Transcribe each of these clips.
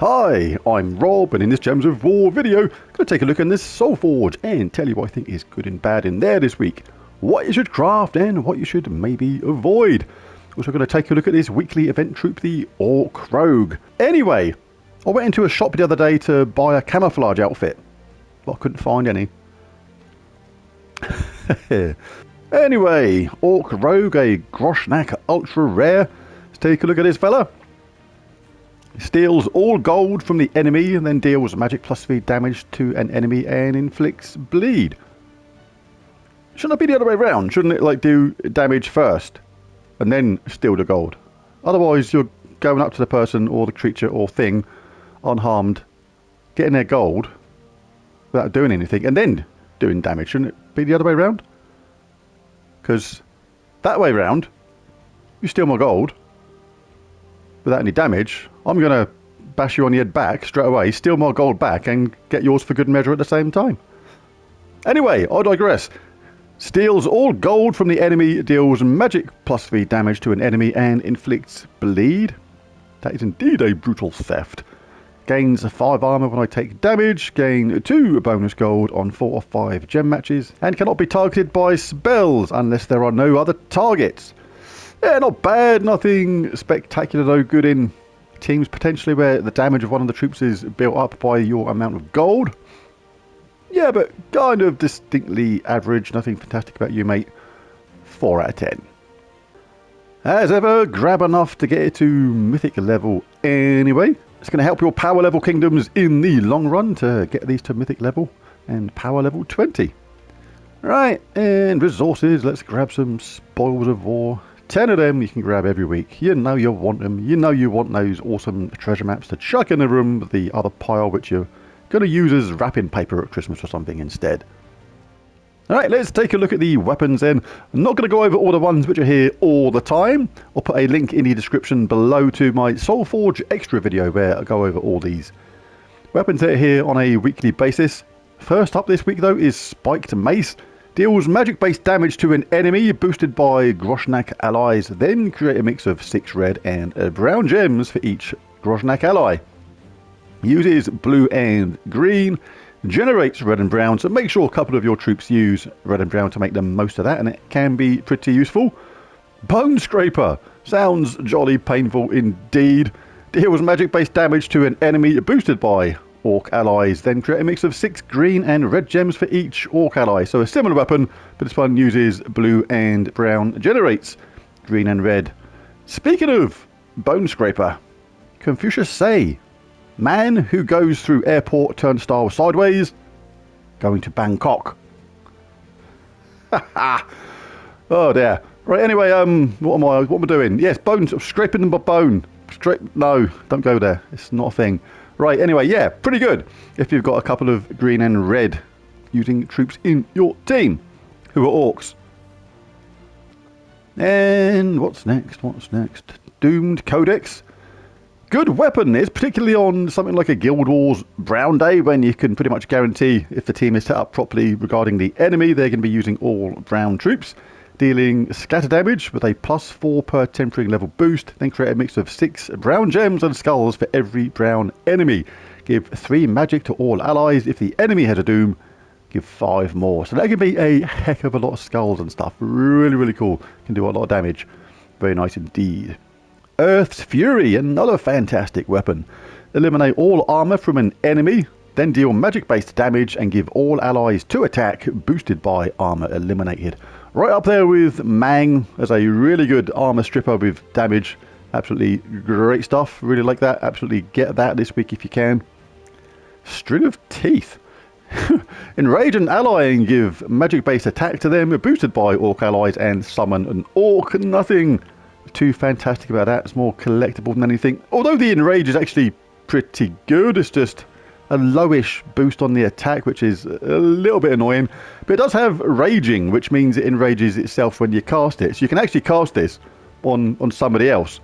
Hi, I'm Rob, and in this Gems of War video, I'm going to take a look at this Soulforge and tell you what I think is good and bad in there this week, what you should craft and what you should maybe avoid. Also going to take a look at this weekly event troop, the Orc Rogue. Anyway, I went into a shop the other day to buy a camouflage outfit, but I couldn't find any. Anyway, Orc Rogue, a Groshnak ultra rare. Let's take a look at this fella. Steals all gold from the enemy and then deals magic plus 3 damage to an enemy and inflicts bleed. Shouldn't it be the other way around? Shouldn't it like do damage first and then steal the gold? Otherwise you're going up to the person or the creature or thing unharmed, getting their gold without doing anything and then doing damage. Shouldn't it be the other way around? Because that way round, you steal my gold without any damage, I'm going to bash you on the head back straight away, steal my gold back, and get yours for good measure at the same time. Anyway, I digress. Steals all gold from the enemy, deals magic plus 3 damage to an enemy, and inflicts bleed. That is indeed a brutal theft. Gains 5 armor when I take damage, gain 2 bonus gold on 4 or 5 gem matches, and cannot be targeted by spells unless there are no other targets. Yeah, not bad, nothing spectacular though, good in teams potentially where the damage of one of the troops is built up by your amount of gold. Yeah, but kind of distinctly average, nothing fantastic about you, mate. 4 out of 10. As ever, grab enough to get it to mythic level anyway. It's going to help your power level kingdoms in the long run to get these to mythic level and power level 20. Right, and resources, let's grab some spoils of war. 10 of them you can grab every week. You know you want them. You know you want those awesome treasure maps to chuck in the room with the other pile which you're going to use as wrapping paper at Christmas or something instead. Alright, let's take a look at the weapons then. I'm not going to go over all the ones which are here all the time. I'll put a link in the description below to my Soulforge extra video where I go over all these weapons that are here on a weekly basis. First up this week though is Spiked Mace. Deals magic-based damage to an enemy, boosted by Groshnak allies, then create a mix of 6 red and brown gems for each Groshnak ally. Uses blue and green, generates red and brown, so make sure a couple of your troops use red and brown to make the most of that, and it can be pretty useful. Bone Scraper, sounds jolly painful indeed. Deals magic-based damage to an enemy, boosted by Orc allies, then create a mix of 6 green and red gems for each Orc ally. So a similar weapon, but this one uses blue and brown, generates green and red. Speaking of Bone Scraper, Confucius say, man who goes through airport turnstile sideways, going to Bangkok. Oh dear. Right, anyway, what am I doing? Yes, bones, scraping them by bone. No, don't go there. It's not a thing. Right, anyway, yeah, pretty good if you've got a couple of green and red using troops in your team who are orcs. And what's next? What's next? Doomed Codex. Good weapon is particularly on something like a Guild Wars Brown Day when you can pretty much guarantee if the team is set up properly regarding the enemy, they're going to be using all brown troops. Dealing scatter damage with a +4 per temporary level boost, then create a mix of 6 brown gems and skulls for every brown enemy. Give 3 magic to all allies. If the enemy has a doom, give 5 more. So that can be a heck of a lot of skulls and stuff. Really, really cool. Can do a lot of damage. Very nice indeed. Earth's Fury, another fantastic weapon. Eliminate all armor from an enemy, then deal magic-based damage and give all allies 2 attack, boosted by armor eliminated. Right up there with Mang as a really good armor stripper with damage. Absolutely great stuff. Really like that. Absolutely get that this week if you can. String of Teeth. Enrage an ally and give magic-based attack to them, boosted by Orc allies, and summon an Orc. Nothing too fantastic about that. It's more collectible than anything. Although the Enrage is actually pretty good. It's just a lowish boost on the attack, which is a little bit annoying. But it does have Raging, which means it enrages itself when you cast it. So you can actually cast this on somebody else,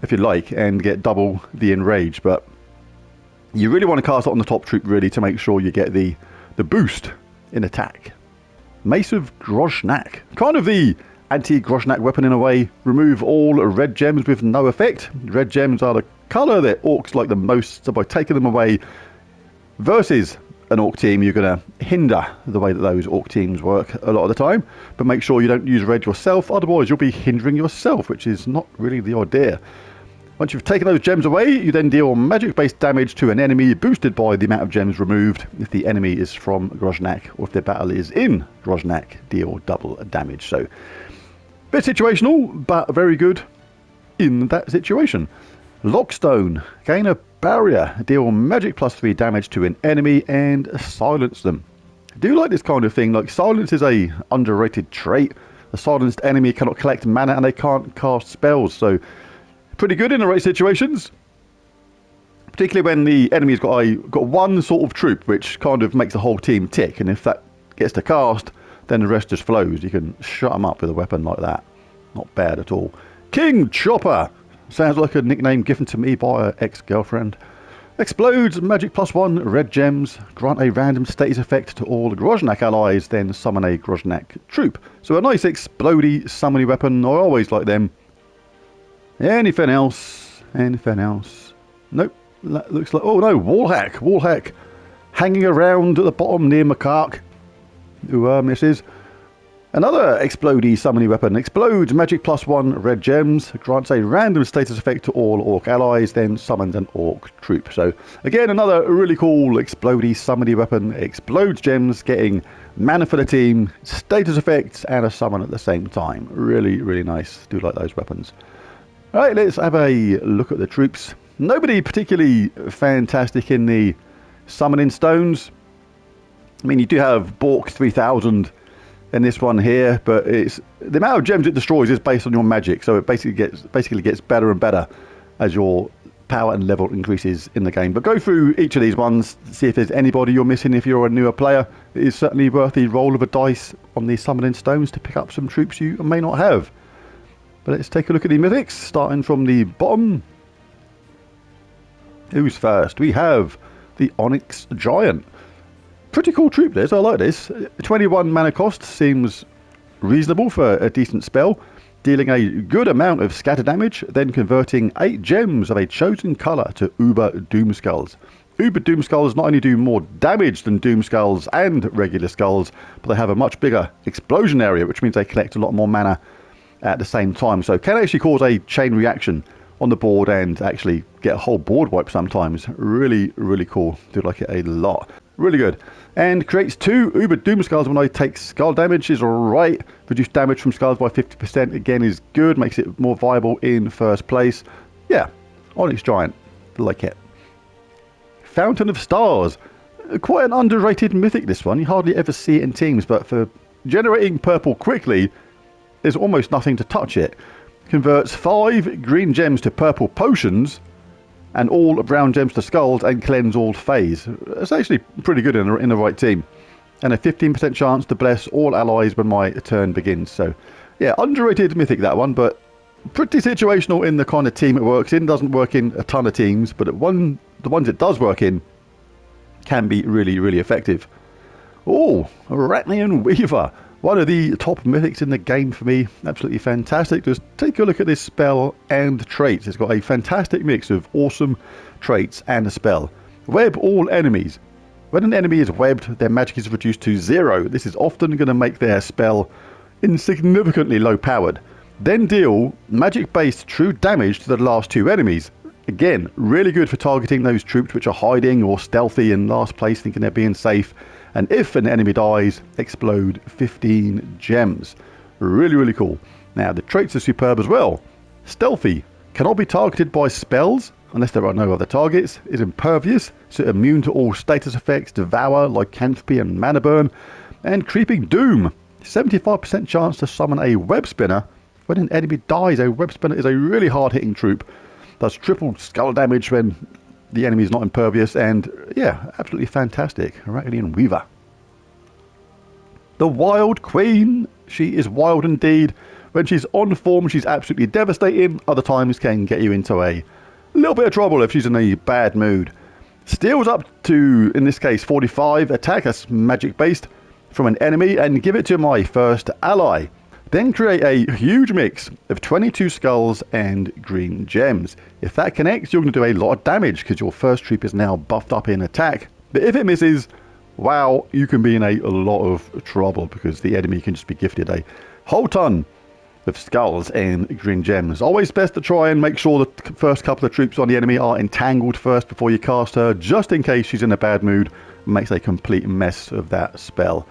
if you like, and get double the Enrage. But you really want to cast it on the top troop, really, to make sure you get the boost in attack. Mace of Groshnak. Kind of the anti-Groshnak weapon in a way. Remove all red gems with no effect. Red gems are the colour that orcs like the most. So by taking them away versus an orc team, you're going to hinder the way that those orc teams work a lot of the time. But make sure you don't use red yourself, otherwise you'll be hindering yourself, which is not really the idea. Once you've taken those gems away, you then deal magic-based damage to an enemy, boosted by the amount of gems removed. If the enemy is from Groznak, or if their battle is in Groznak, deal double damage. So, bit situational, but very good in that situation. Lockstone, gain a barrier, deal magic +3 damage to an enemy, and silence them. I do like this kind of thing. Like, silence is a underrated trait. A silenced enemy cannot collect mana, and they can't cast spells, so pretty good in the right situations, particularly when the enemy's got one sort of troop which kind of makes the whole team tick, and if that gets to cast, then the rest just flows. You can shut them up with a weapon like that. Not bad at all. King Chopper sounds like a nickname given to me by an ex-girlfriend. Explodes magic +1 red gems, grant a random status effect to all Groznak allies, then summon a Groznak troop. So a nice explodey summony weapon. I always like them. Anything else? Anything else? Nope. That looks like... Oh no, Wallhack. Wallhack. Hanging around at the bottom near Macaque. Who misses. Another explodey summony weapon. Explodes magic +1 red gems. Grants a random status effect to all orc allies. Then summons an orc troop. So again, another really cool explodey summony weapon. Explodes gems, getting mana for the team, status effects, and a summon at the same time. Really, really nice. Do like those weapons. Alright, let's have a look at the troops. Nobody particularly fantastic in the summoning stones. I mean, you do have Bork 3000 in this one here, but it's the amount of gems it destroys is based on your magic, so it basically gets better and better as your power and level increases in the game. But go through each of these ones, see if there's anybody you're missing. If you're a newer player, it is certainly worth the roll of a dice on the summoning stones to pick up some troops you may not have. But let's take a look at the Mythics, starting from the bottom. Who's first? We have the Onyx Giant. Pretty cool troop this, I like this. 21 mana cost seems reasonable for a decent spell. Dealing a good amount of scatter damage, then converting 8 gems of a chosen colour to Uber Doomskulls. Uber Doomskulls not only do more damage than Doomskulls and regular skulls, but they have a much bigger explosion area, which means they collect a lot more mana at the same time, so can actually cause a chain reaction on the board and actually get a whole board wipe sometimes. Really, really cool. Do like it a lot. Really good. And creates 2 Uber Doomskulls when I take skull damage is alright. Reduce damage from skulls by 50% again is good. Makes it more viable in first place. Yeah, Onyx Giant. Like it. Fountain of Stars. Quite an underrated mythic, this one. You hardly ever see it in teams, but for generating purple quickly, there's almost nothing to touch it. Converts 5 green gems to purple potions and all brown gems to skulls and cleanse all phase. It's actually pretty good in the right team. And a 15% chance to bless all allies when my turn begins. So yeah, underrated mythic that one, but pretty situational in the kind of team it works in. Doesn't work in a ton of teams, but the ones it does work in can be really, really effective. Oh, Arachnaean Weaver. One of the top mythics in the game for me. Absolutely fantastic. Just take a look at this spell and traits. It's got a fantastic mix of awesome traits and a spell. Web all enemies. When an enemy is webbed, their magic is reduced to 0. This is often going to make their spell insignificantly low powered. Then deal magic-based true damage to the last 2 enemies. Again, really good for targeting those troops which are hiding or stealthy in last place, thinking they're being safe. And if an enemy dies, explode 15 gems. Really, really cool. Now, the traits are superb as well. Stealthy. Cannot be targeted by spells unless there are no other targets. Is impervious, so immune to all status effects, Devour, Lycanthropy and Mana Burn. And Creeping Doom. 75% chance to summon a Web Spinner. When an enemy dies, a Web Spinner is a really hard-hitting troop. Does triple skull damage when the enemy is not impervious, and yeah, absolutely fantastic. Arachnaean Weaver. The Wild Queen. She is wild indeed. When she's on form, she's absolutely devastating. Other times can get you into a little bit of trouble if she's in a bad mood. Steals up to, in this case, 45 attack, that's magic based, from an enemy, and give it to my first ally. Then create a huge mix of 22 skulls and green gems. If that connects, you're going to do a lot of damage because your first troop is now buffed up in attack. But if it misses, wow, you can be in a lot of trouble because the enemy can just be gifted a whole ton of skulls and green gems. Always best to try and make sure the first couple of troops on the enemy are entangled first before you cast her, just in case she's in a bad mood and makes a complete mess of that spell.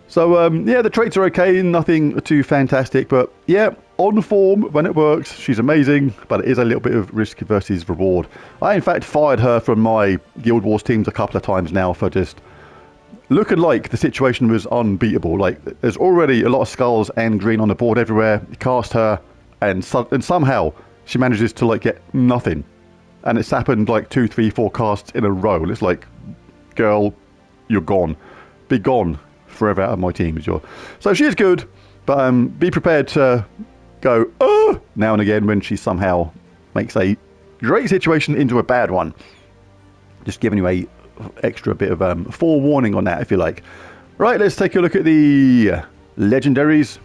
So, yeah, the traits are okay, nothing too fantastic, but yeah, on form, when it works, she's amazing, but it is a little bit of risk versus reward. I, in fact, fired her from my Guild Wars teams a couple of times now for just looking like the situation was unbeatable. Like, there's already a lot of skulls and green on the board everywhere. You cast her, and somehow she manages to, like, get nothing. And it's happened, like, 2, 3, 4 casts in a row. And it's like, girl, you're gone. Be gone. Forever out of my team. So she is good, but be prepared to go now and again when she somehow makes a great situation into a bad one. Just giving you a extra bit of forewarning on that, if you like. Right, let's take a look at the legendaries.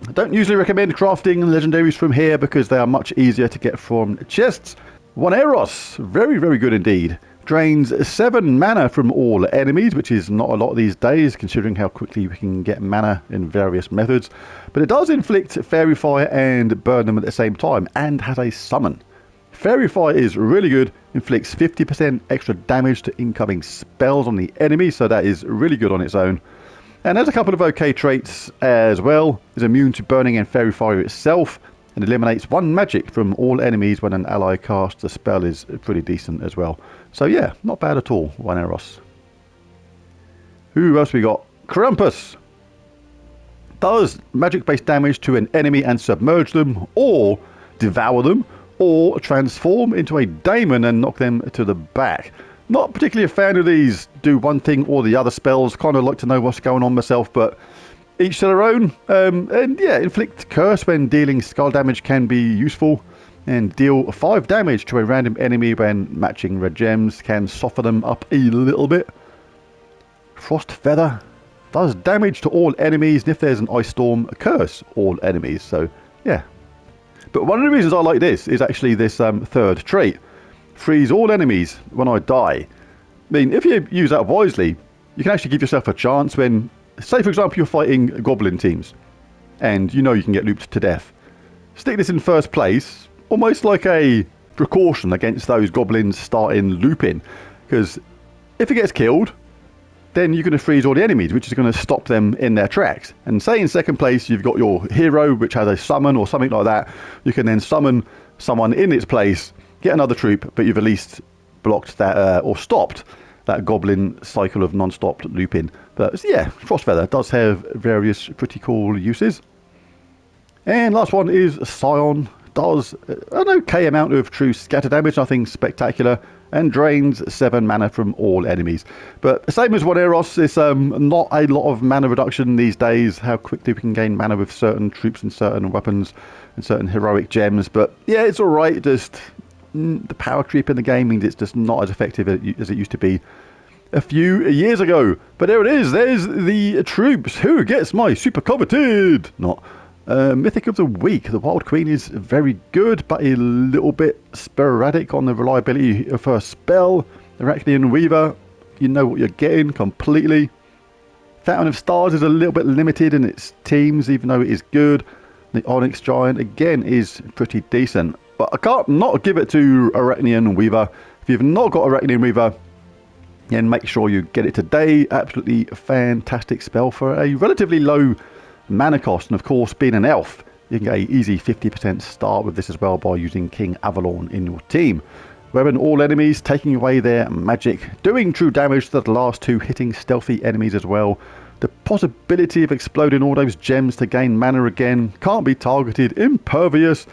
I don't usually recommend crafting legendaries from here because they are much easier to get from chests. One Eros, very, very good indeed. Drains 7 mana from all enemies, which is not a lot these days, considering how quickly we can get mana in various methods. But it does inflict Fairy Fire and burn them at the same time, and has a summon. Fairy Fire is really good, inflicts 50% extra damage to incoming spells on the enemy, so that is really good on its own. And has a couple of okay traits as well. Is immune to burning and Fairy Fire itself, and eliminates 1 magic from all enemies when an ally casts a spell is pretty decent as well. So yeah, not bad at all, One Eros. Who else we got? Krampus. Does magic-based damage to an enemy and submerge them, or devour them, or transform into a daemon and knock them to the back. Not particularly a fan of these do one thing or the other spells. Kind of like to know what's going on myself, but each to their own. And yeah, inflict curse when dealing skull damage can be useful. And deal 5 damage to a random enemy when matching red gems. Can soften them up a little bit. Frost Feather. Does damage to all enemies, and if there's an ice storm, curse all enemies. So, yeah. But one of the reasons I like this is actually this third trait. Freeze all enemies when I die. I mean, if you use that wisely, you can actually give yourself a chance when, say for example, you're fighting goblin teams. And you know you can get looped to death. Stick this in first place, almost like a precaution against those goblins starting looping. Because if it gets killed, then you're going to freeze all the enemies, which is going to stop them in their tracks. And say in second place, you've got your hero, which has a summon or something like that. You can then summon someone in its place, get another troop, but you've at least blocked that, or stopped that goblin cycle of non-stop looping. But yeah, Frostfeather does have various pretty cool uses. And last one is Scion. Does an okay amount of true scatter damage, nothing spectacular, and drains 7 mana from all enemies. But same as One Eros, it's not a lot of mana reduction these days, how quickly we can gain mana with certain troops and certain weapons and certain heroic gems. But yeah, it's alright, just the power creep in the game means it's just not as effective as it used to be a few years ago. But there it is, there's the troops. Who gets my super coveted? Not. Mythic of the Week. The Wild Queen is very good, but a little bit sporadic on the reliability of her spell. The Arachnaean Weaver, you know what you're getting completely. Fountain of Stars is a little bit limited in its teams, even though it is good. The Onyx Giant, again, is pretty decent. But I can't not give it to Arachnaean Weaver. If you've not got Arachnaean Weaver, then make sure you get it today. Absolutely fantastic spell for a relatively low mana cost, and of course being an elf you can get an easy 50% start with this as well by using King Avalon in your team. Weapon all enemies, taking away their magic, doing true damage to the last 2, hitting stealthy enemies as well. The possibility of exploding all those gems to gain mana again, can't be targeted, impervious,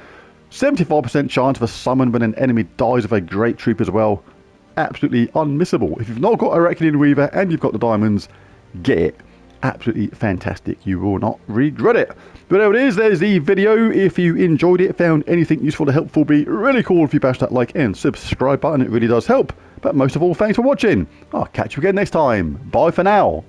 75% chance of a summon when an enemy dies of a great troop as well. Absolutely unmissable. If you've not got Arachnaean Weaver and you've got the diamonds, get it. Absolutely fantastic. You will not regret it. But there it is. There's the video. If you enjoyed it, found anything useful or helpful, be really cool if you bash that like and subscribe button. It really does help. But most of all, thanks for watching. I'll catch you again next time. Bye for now.